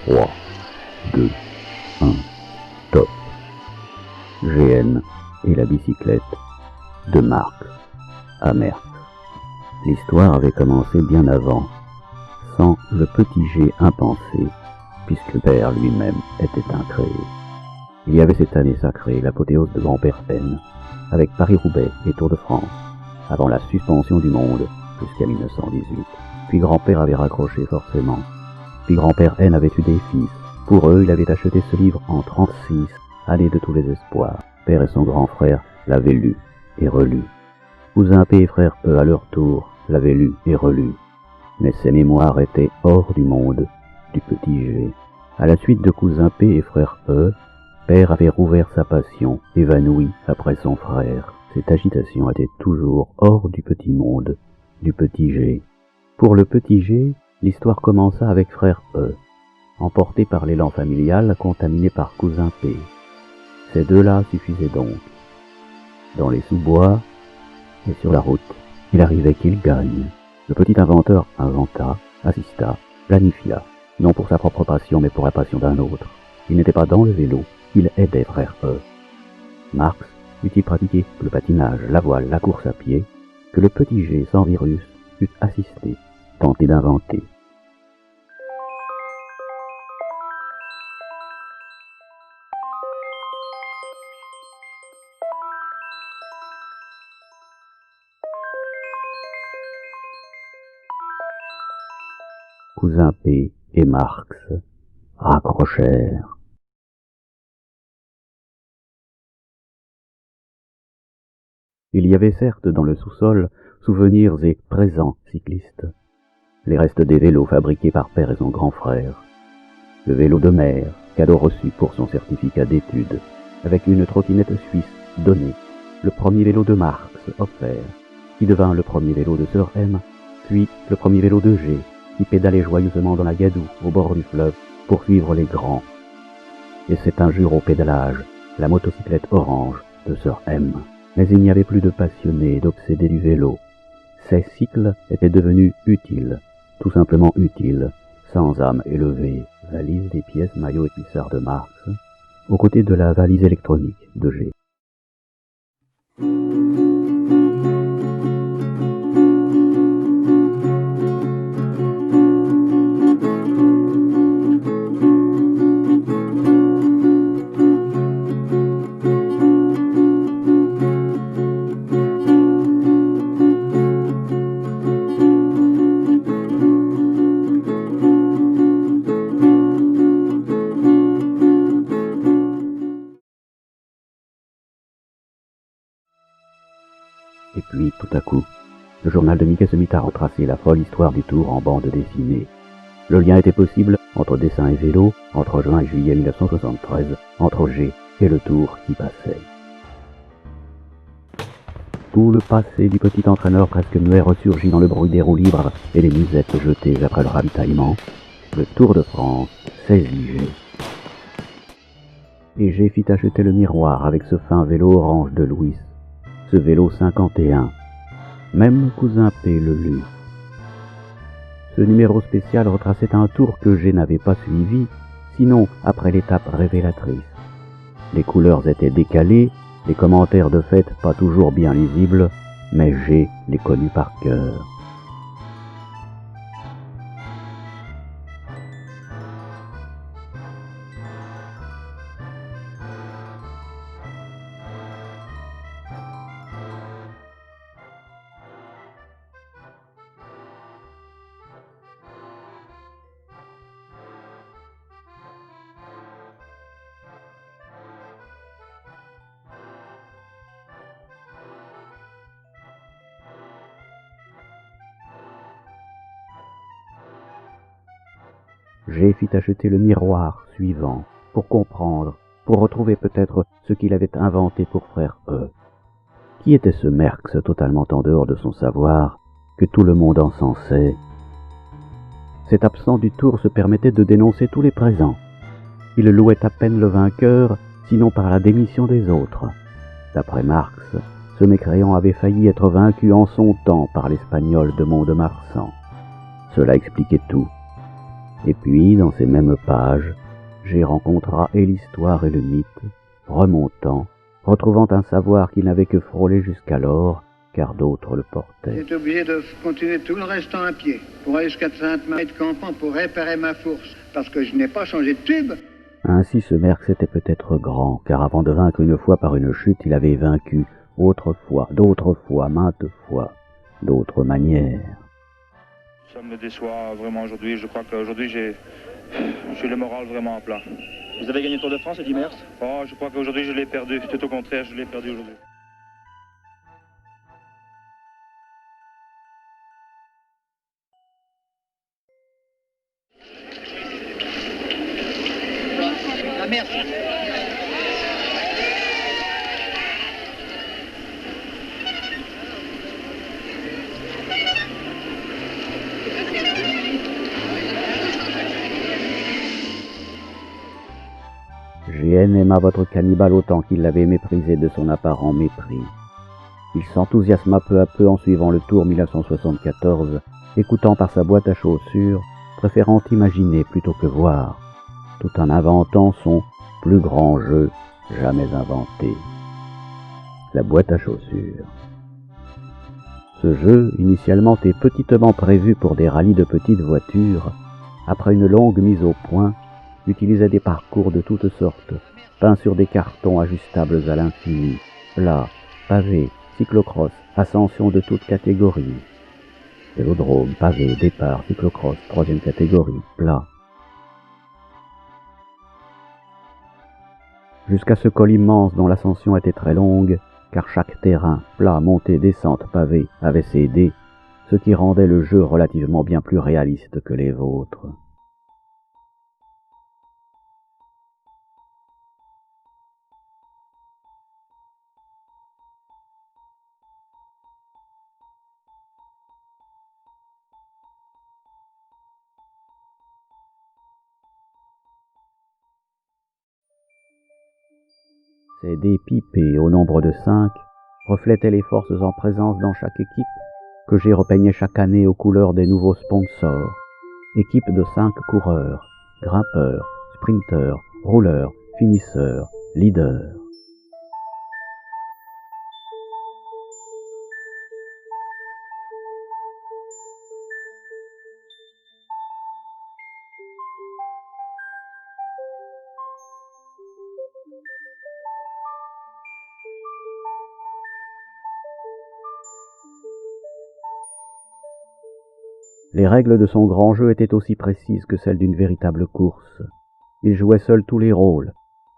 3, 2, 1, top. GN et la bicyclette de Marx à Merckx. L'histoire avait commencé bien avant, sans le petit G impensé, puisque le père lui-même était incréé. Il y avait cette année sacrée l'apothéose de Grand-Père N, avec Paris-Roubaix et Tour de France, avant la suspension du monde jusqu'à 1918. Puis Grand-Père avait raccroché forcément. Puis Grand-Père N avait eu des fils. Pour eux, il avait acheté ce livre en 36, année de tous les espoirs. Père et son grand frère l'avaient lu et relu. Cousin P et frère E, à leur tour, l'avaient lu et relu. Mais ses mémoires étaient hors du monde du petit G. À la suite de cousin P et frère E, Père avait rouvert sa passion, évanoui après son frère. Cette agitation était toujours hors du petit monde du petit G. Pour le petit G, l'histoire commença avec frère E, emporté par l'élan familial, contaminé par cousin P. Ces deux-là suffisaient donc. Dans les sous-bois et sur la route, il arrivait qu'il gagne. Le petit inventeur inventa, assista, planifia, non pour sa propre passion mais pour la passion d'un autre. Il n'était pas dans le vélo, il aidait frère E. Marx eût-il pratiqué le patinage, la voile, la course à pied, que le petit G sans virus eût assisté, tenté d'inventer. Cousin P et Marx raccrochèrent. Il y avait certes dans le sous-sol souvenirs et présents cyclistes, les restes des vélos fabriqués par père et son grand frère, le vélo de mère, cadeau reçu pour son certificat d'études, avec une trottinette suisse donnée, le premier vélo de Marx offert, qui devint le premier vélo de sœur M, puis le premier vélo de G, qui pédalait joyeusement dans la gadoue au bord du fleuve pour suivre les grands. Et c'est un jour au pédalage, la motocyclette orange de sœur M. Mais il n'y avait plus de passionnés, d'obsédés du vélo. Ces cycles étaient devenus utiles, tout simplement utiles, sans âme élevée. Valise des pièces, maillots et cuissards de Marx, aux côtés de la valise électronique de G. Et puis, tout à coup, le journal de Mickey se mit à retracer la folle histoire du Tour en bande dessinée. Le lien était possible entre dessin et vélo, entre juin et juillet 1973, entre G et le Tour qui passait. Tout le passé du petit entraîneur presque muet ressurgit dans le bruit des roues libres et des musettes jetées après le ravitaillement. Le Tour de France saisit G. Et G fit acheter le miroir avec ce fin vélo orange de Louis. Ce vélo 51, même cousin P le lut. Ce numéro spécial retraçait un tour que G n'avait pas suivi, sinon après l'étape révélatrice. Les couleurs étaient décalées, les commentaires de fête pas toujours bien lisibles, mais G les connut par cœur. G fit acheter le miroir suivant, pour comprendre, pour retrouver peut-être ce qu'il avait inventé pour frère E. Qui était ce Merckx totalement en dehors de son savoir, que tout le monde encensait? Cet absent du Tour se permettait de dénoncer tous les présents. Il louait à peine le vainqueur, sinon par la démission des autres. D'après Marx, ce mécréant avait failli être vaincu en son temps par l'Espagnol de Mont-de-Marsan. Cela expliquait tout. Et puis, dans ces mêmes pages, j'ai rencontré et l'histoire et le mythe, remontant, retrouvant un savoir qu'il n'avait que frôlé jusqu'alors, car d'autres le portaient. J'étais obligé de continuer tout le restant à pied, pour aller jusqu'à Sainte-Marie de Campan pour réparer ma fourche, parce que je n'ai pas changé de tube. Ainsi ce Merckx était peut-être grand, car avant de vaincre une fois par une chute, il avait vaincu autrefois, d'autres fois, maintes fois, d'autres manières. Ça me déçoit vraiment aujourd'hui. Je crois qu'aujourd'hui, j'ai le moral vraiment à plat. Vous avez gagné le Tour de France, Eddy Merckx? Oh, je crois qu'aujourd'hui, je l'ai perdu. Tout au contraire, je l'ai perdu aujourd'hui. Merci. GN aima votre cannibale autant qu'il l'avait méprisé de son apparent mépris. Il s'enthousiasma peu à peu en suivant le Tour 1974, écoutant par sa boîte à chaussures, préférant imaginer plutôt que voir, tout en inventant son plus grand jeu jamais inventé. La boîte à chaussures. Ce jeu, initialement et petitement prévu pour des rallyes de petites voitures, après une longue mise au point, utilisait des parcours de toutes sortes, peints sur des cartons ajustables à l'infini, plats, pavés, cyclocross, ascension de toutes catégories. Vélodrome, pavé, départ, cyclocross, troisième catégorie, plat. Jusqu'à ce col immense dont l'ascension était très longue, car chaque terrain, plat, montée, descente, pavé, avait ses dés, ce qui rendait le jeu relativement bien plus réaliste que les vôtres. Ces dés pipés au nombre de 5 reflétaient les forces en présence dans chaque équipe, que j'ai repeignait chaque année aux couleurs des nouveaux sponsors. Équipe de 5 coureurs, grimpeurs, sprinteurs, rouleurs, finisseurs, leaders. Les règles de son grand jeu étaient aussi précises que celles d'une véritable course. Il jouait seul tous les rôles.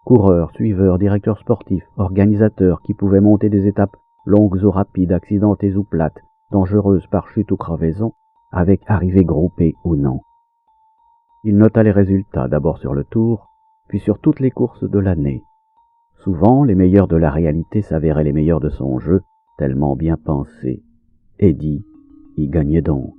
Coureur, suiveur, directeur sportif, organisateur qui pouvait monter des étapes longues ou rapides, accidentées ou plates, dangereuses par chute ou crevaison, avec arrivée groupée ou non. Il nota les résultats d'abord sur le Tour, puis sur toutes les courses de l'année. Souvent, les meilleurs de la réalité s'avéraient les meilleurs de son jeu, tellement bien pensé. Eddy y gagnait donc.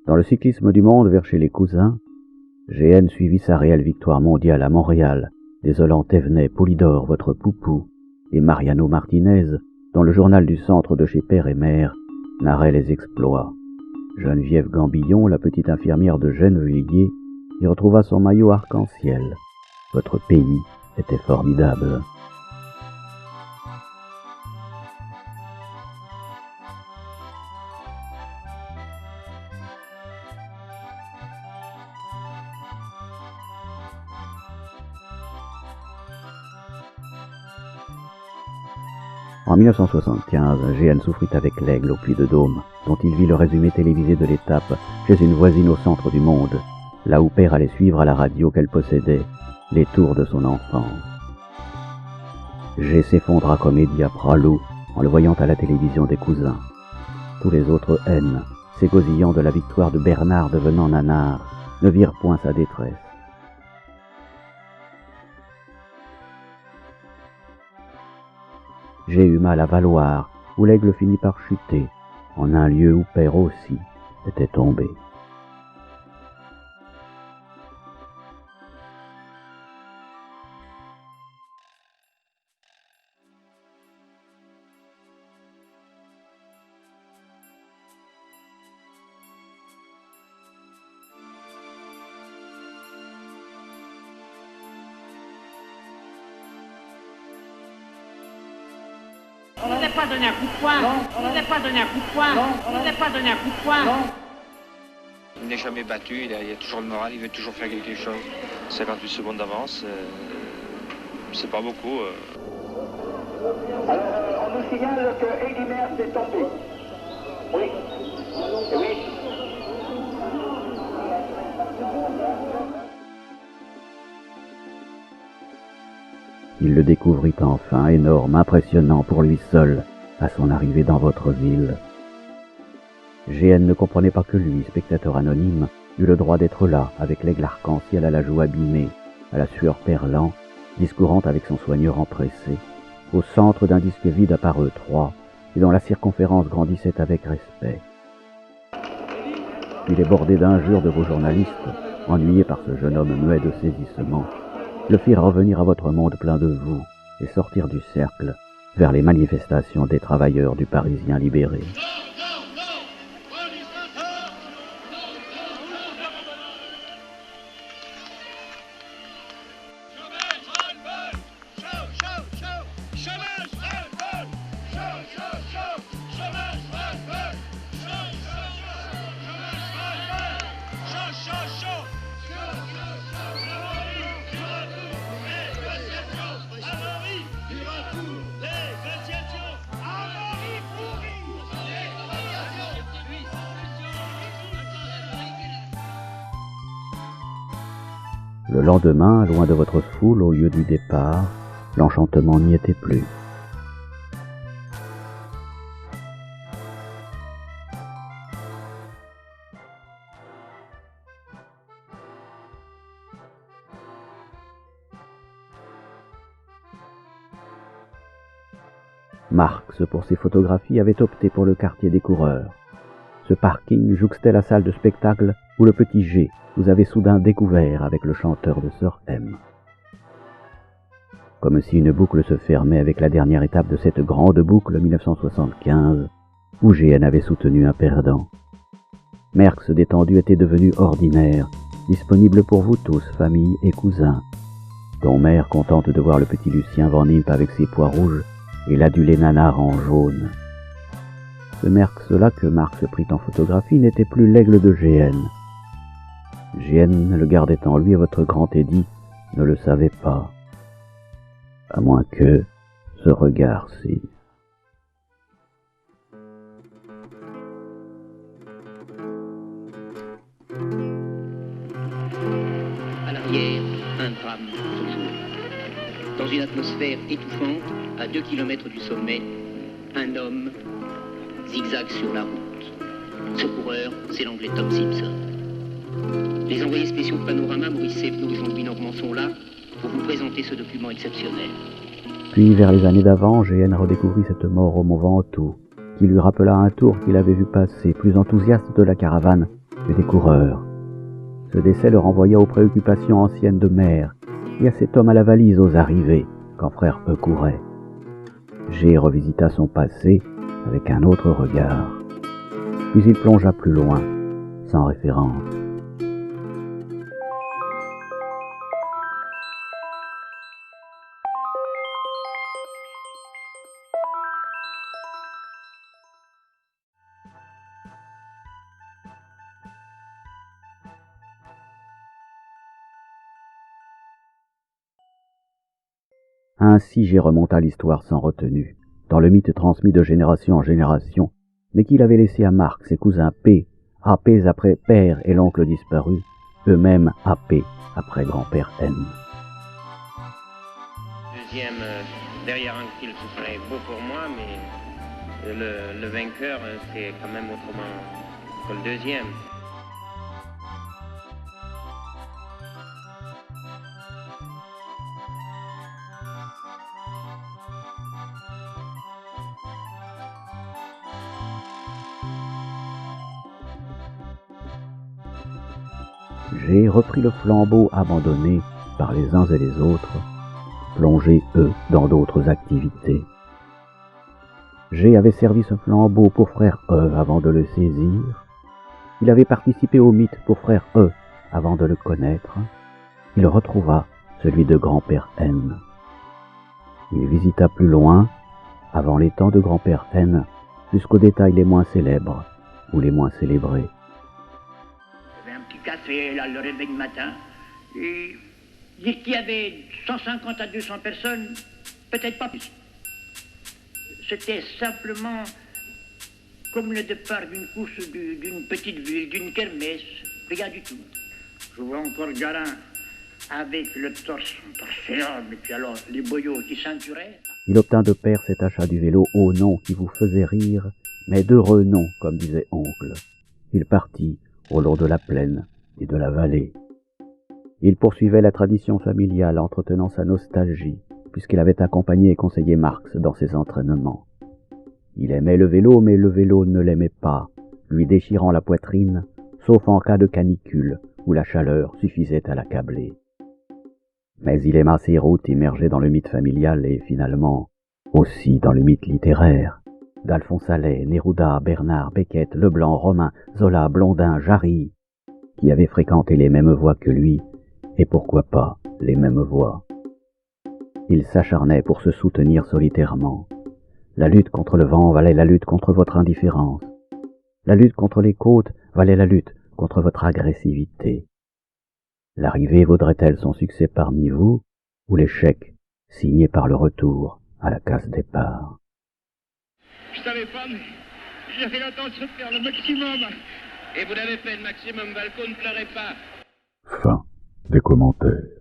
Dans le cyclisme du monde vers chez les cousins, GN suivit sa réelle victoire mondiale à Montréal, désolant Thévenet, Poulidor, votre poupou, et Mariano Martinez, dont le journal du centre de chez père et mère narrait les exploits. Geneviève Gambillon, la petite infirmière de Gennevilliers, y retrouva son maillot arc-en-ciel. Votre pays était formidable. En 1975, GN souffrit avec l'Aigle au Puy-de-Dôme, dont il vit le résumé télévisé de l'étape chez une voisine au centre du monde, là où père allait suivre à la radio qu'elle possédait les tours de son enfance. G s'effondra comme Eddy à Pralou en le voyant à la télévision des cousins. Tous les autres haines, s'égosillant de la victoire de Bernard devenant nanar, ne virent point sa détresse. j'ai eu mal à valoir, où l'aigle finit par chuter, en un lieu où père aussi était tombé. On ne nous a pas donné un coup de poing. On ne nous a pas donné un coup de poing. On ne nous a pas donné un coup de poing. Il n'est jamais battu, il a toujours le moral, il veut toujours faire quelque chose. 58 secondes d'avance, c'est pas beaucoup. Alors, on nous signale que Eddy Merckx est tombé. Oui. Oui. Il le découvrit enfin, énorme, impressionnant pour lui seul, à son arrivée dans votre ville. GN ne comprenait pas que lui, spectateur anonyme, eut le droit d'être là, avec l'aigle arc-en-ciel à la joue abîmée, à la sueur perlant, discourant avec son soigneur empressé, au centre d'un disque vide à part eux trois, et dont la circonférence grandissait avec respect. Il est bordé d'injures de vos journalistes, ennuyés par ce jeune homme muet de saisissement, le firent revenir à votre monde plein de vous, et sortir du cercle, vers les manifestations des travailleurs du Parisien libéré. Le lendemain, loin de votre foule, au lieu du départ, l'enchantement n'y était plus. Marx, pour ses photographies, avait opté pour le quartier des coureurs. Ce parking jouxtait la salle de spectacle où le petit G vous avait soudain découvert avec le chanteur de Sœur M. Comme si une boucle se fermait avec la dernière étape de cette grande boucle 1975, où GN avait soutenu un perdant. Merckx détendu était devenu ordinaire, disponible pour vous tous, famille et cousins, dont mère contente de voir le petit Lucien Van Impe avec ses pois rouges et l'adulé nanar en jaune. Ce Merckx-là que Marx prit en photographie n'était plus l'aigle de GN. GN le gardait en lui et votre grand Eddy ne le savait pas. À moins que ce regard-ci. À l'arrière, un drame toujours. Dans une atmosphère étouffante, à 2 km du sommet, un homme zigzague sur la route. Ce coureur, c'est l'anglais Tom Simpson. Les envoyés spéciaux de Panorama, Maurice Sévenot et Jean-Louis Normand sont là pour vous présenter ce document exceptionnel. Puis, vers les années d'avant, GN redécouvrit cette mort au Mont Ventoux, qui lui rappela un tour qu'il avait vu passer, plus enthousiaste de la caravane que des coureurs. Ce décès le renvoya aux préoccupations anciennes de mère et à cet homme à la valise aux arrivées, quand frère E courait. G revisita son passé avec un autre regard. Puis il plongea plus loin, sans référence. Ainsi G remonta l'histoire sans retenue, dans le mythe transmis de génération en génération, mais qu'il avait laissé à Marx, ses cousins P, AP après père et l'oncle disparu, eux-mêmes AP après grand-père N. Deuxième, derrière Anquetil, ce serait beau pour moi, mais le vainqueur, c'est quand même autrement que le deuxième. J'ai repris le flambeau abandonné par les uns et les autres, plongés, eux, dans d'autres activités. G avait servi ce flambeau pour frère E avant de le saisir. Il avait participé au mythe pour frère E avant de le connaître. Il retrouva celui de grand-père N. Il visita plus loin, avant les temps de grand-père N, jusqu'aux détails les moins célèbres ou les moins célébrés. Il y avait un petit café, là, le réveil du matin, et dire qu'il y avait 150 à 200 personnes, peut-être pas plus. C'était simplement comme le départ d'une course d'une petite ville, d'une kermesse, rien du tout. Je vois encore Garin avec le torse énorme, et puis alors les boyaux qui ceinturaient. Il obtint de père cet achat du vélo au nom qui vous faisait rire, mais d'heureux nom, comme disait oncle. Il partit au long de la plaine et de la vallée. Il poursuivait la tradition familiale, entretenant sa nostalgie, puisqu'il avait accompagné et conseillé Marx dans ses entraînements. Il aimait le vélo, mais le vélo ne l'aimait pas, lui déchirant la poitrine, sauf en cas de canicule, où la chaleur suffisait à l'accabler. Mais il aima ces routes immergées dans le mythe familial et finalement aussi dans le mythe littéraire, d'Alphonse Allais, Neruda, Bernard, Beckett, Leblanc, Romain, Zola, Blondin, Jarry, qui avaient fréquenté les mêmes voies que lui, et pourquoi pas les mêmes voies. Il s'acharnait pour se soutenir solitairement. La lutte contre le vent valait la lutte contre votre indifférence. La lutte contre les côtes valait la lutte contre votre agressivité. L'arrivée vaudrait-elle son succès parmi vous, ou l'échec signé par le retour à la case départ? Je savais pas, mais j'avais l'intention de faire le maximum. Et vous l'avez fait le maximum, Valco, ne pleurez pas. Fin des commentaires.